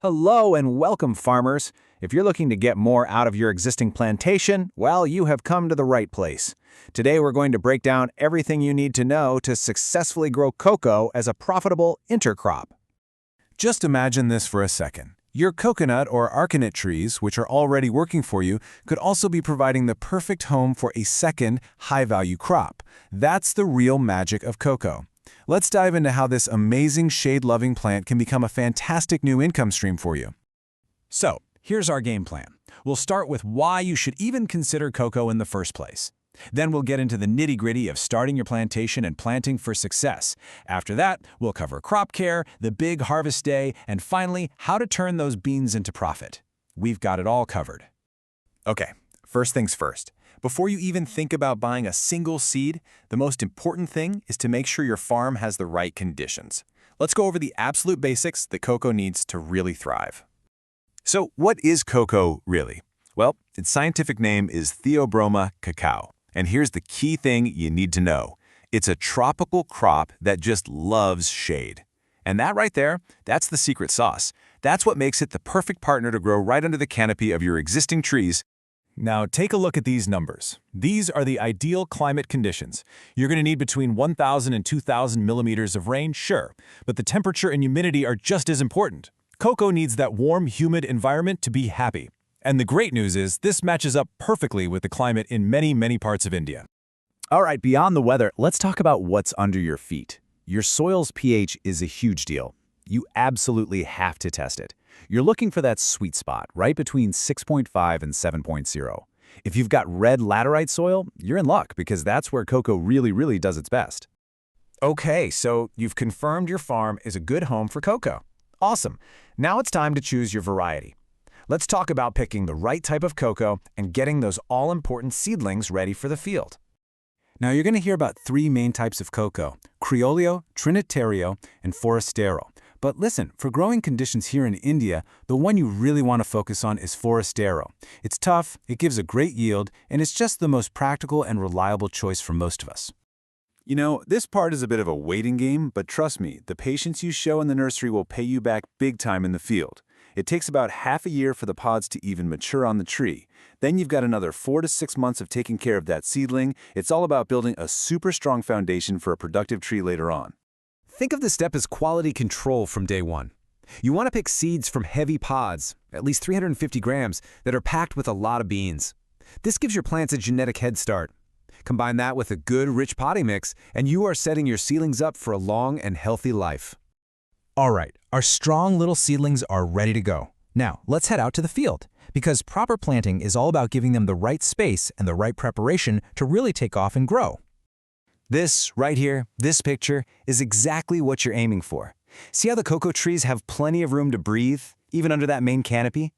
Hello and welcome, farmers. If you're looking to get more out of your existing plantation, well, you have come to the right place. Today, we're going to break down everything you need to know to successfully grow cocoa as a profitable intercrop. Just imagine this for a second. Your coconut or Arecanut trees, which are already working for you, could also be providing the perfect home for a second, high-value crop. That's the real magic of cocoa. Let's dive into how this amazing shade-loving plant can become a fantastic new income stream for you. So, here's our game plan. We'll start with why you should even consider cocoa in the first place. Then we'll get into the nitty-gritty of starting your plantation and planting for success. After that, we'll cover crop care, the big harvest day, and finally, how to turn those beans into profit. We've got it all covered. Okay, first things first. Before you even think about buying a single seed, the most important thing is to make sure your farm has the right conditions. Let's go over the absolute basics that cocoa needs to really thrive. So, what is cocoa really? Well, its scientific name is Theobroma cacao. And here's the key thing you need to know. It's a tropical crop that just loves shade. And that right there, that's the secret sauce. That's what makes it the perfect partner to grow right under the canopy of your existing trees. Now, take a look at these numbers. These are the ideal climate conditions. You're going to need between 1,000 and 2,000 millimeters of rain, sure, but the temperature and humidity are just as important. Cocoa needs that warm, humid environment to be happy. And the great news is, this matches up perfectly with the climate in many parts of India. All right, beyond the weather, let's talk about what's under your feet. Your soil's pH is a huge deal. You absolutely have to test it. You're looking for that sweet spot, right between 6.5 and 7.0. If you've got red laterite soil, you're in luck because that's where cocoa really does its best. Okay, so you've confirmed your farm is a good home for cocoa. Awesome. Now it's time to choose your variety. Let's talk about picking the right type of cocoa and getting those all-important seedlings ready for the field. Now you're going to hear about three main types of cocoa: Criollo, Trinitario, and Forastero. But listen, for growing conditions here in India, the one you really want to focus on is Forastero. It's tough, it gives a great yield, and it's just the most practical and reliable choice for most of us. You know, this part is a bit of a waiting game, but trust me, the patience you show in the nursery will pay you back big time in the field. It takes about half a year for the pods to even mature on the tree. Then you've got another 4 to 6 months of taking care of that seedling. It's all about building a super strong foundation for a productive tree later on. Think of this step as quality control from day one. You want to pick seeds from heavy pods, at least 350 grams, that are packed with a lot of beans. This gives your plants a genetic head start. Combine that with a good, rich potting mix, and you are setting your seedlings up for a long and healthy life. All right, our strong little seedlings are ready to go. Now, let's head out to the field, because proper planting is all about giving them the right space and the right preparation to really take off and grow. This, right here, this picture, is exactly what you're aiming for. See how the cocoa trees have plenty of room to breathe, even under that main canopy?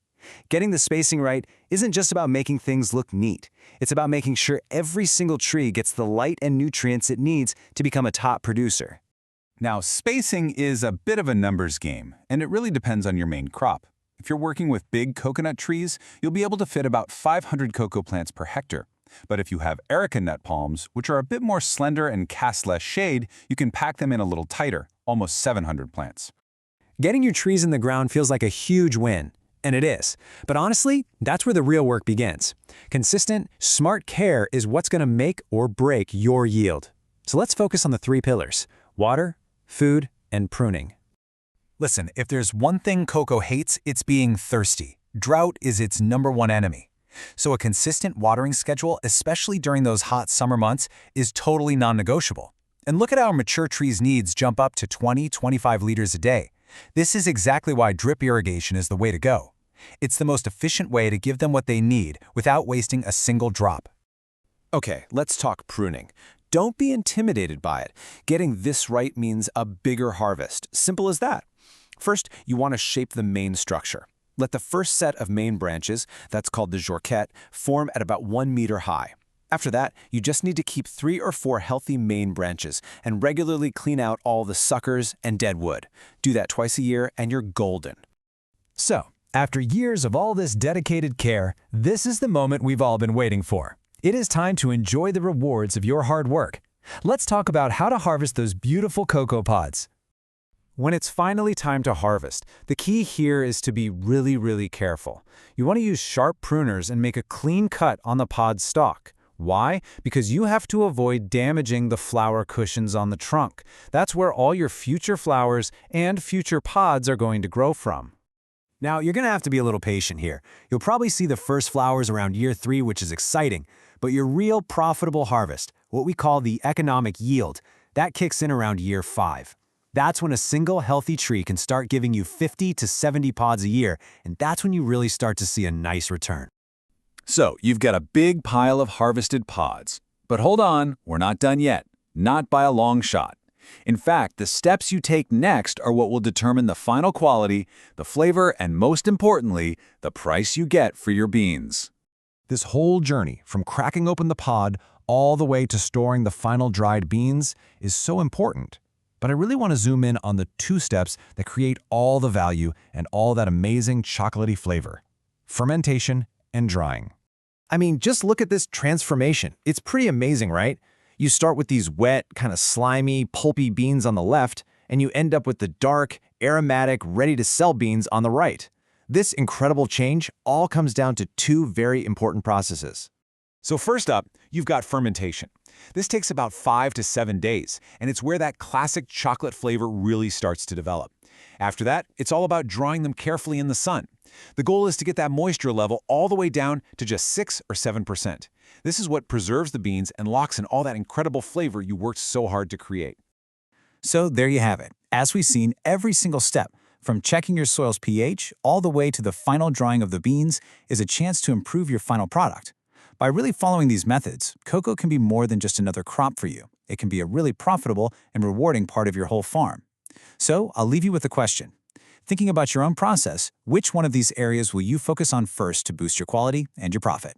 Getting the spacing right isn't just about making things look neat. It's about making sure every single tree gets the light and nutrients it needs to become a top producer. Now, spacing is a bit of a numbers game, and it really depends on your main crop. If you're working with big coconut trees, you'll be able to fit about 500 cocoa plants per hectare. But if you have Arecanut palms, which are a bit more slender and cast less shade, you can pack them in a little tighter, almost 700 plants. Getting your trees in the ground feels like a huge win, and it is. But honestly, that's where the real work begins. Consistent, smart care is what's going to make or break your yield. So let's focus on the three pillars: water, food, and pruning. Listen, if there's one thing cocoa hates, it's being thirsty. Drought is its #1 enemy. So a consistent watering schedule, especially during those hot summer months, is totally non-negotiable. And look at how mature trees' needs jump up to 20–25 liters a day. This is exactly why drip irrigation is the way to go. It's the most efficient way to give them what they need without wasting a single drop. Okay, let's talk pruning. Don't be intimidated by it. Getting this right means a bigger harvest. Simple as that. First, you want to shape the main structure. Let the first set of main branches, that's called the jorquette, form at about 1 meter high. After that, you just need to keep 3 or 4 healthy main branches and regularly clean out all the suckers and dead wood. Do that twice a year and you're golden. So, after years of all this dedicated care, this is the moment we've all been waiting for. It is time to enjoy the rewards of your hard work. Let's talk about how to harvest those beautiful cocoa pods. When it's finally time to harvest, the key here is to be really careful. You want to use sharp pruners and make a clean cut on the pod stalk. Why? Because you have to avoid damaging the flower cushions on the trunk. That's where all your future flowers and future pods are going to grow from. Now, you're going to have to be a little patient here. You'll probably see the first flowers around year 3, which is exciting, but your real profitable harvest, what we call the economic yield, that kicks in around year 5. That's when a single healthy tree can start giving you 50 to 70 pods a year, and that's when you really start to see a nice return. So, you've got a big pile of harvested pods. But hold on, we're not done yet. Not by a long shot. In fact, the steps you take next are what will determine the final quality, the flavor, and most importantly, the price you get for your beans. This whole journey, from cracking open the pod all the way to storing the final dried beans, is so important. But I really want to zoom in on the 2 steps that create all the value and all that amazing chocolatey flavor: fermentation and drying. I mean, just look at this transformation. It's pretty amazing, right? You start with these wet, kind of slimy, pulpy beans on the left, and you end up with the dark, aromatic, ready-to-sell beans on the right. This incredible change all comes down to 2 very important processes. So first up, you've got fermentation. This takes about 5 to 7 days, and it's where that classic chocolate flavor really starts to develop. After that, it's all about drying them carefully in the sun. The goal is to get that moisture level all the way down to just 6 or 7%. This is what preserves the beans and locks in all that incredible flavor you worked so hard to create. So there you have it. As we've seen, every single step, from checking your soil's pH all the way to the final drying of the beans, is a chance to improve your final product. By really following these methods, cocoa can be more than just another crop for you. It can be a really profitable and rewarding part of your whole farm. So I'll leave you with a question. Thinking about your own process, which one of these areas will you focus on first to boost your quality and your profit?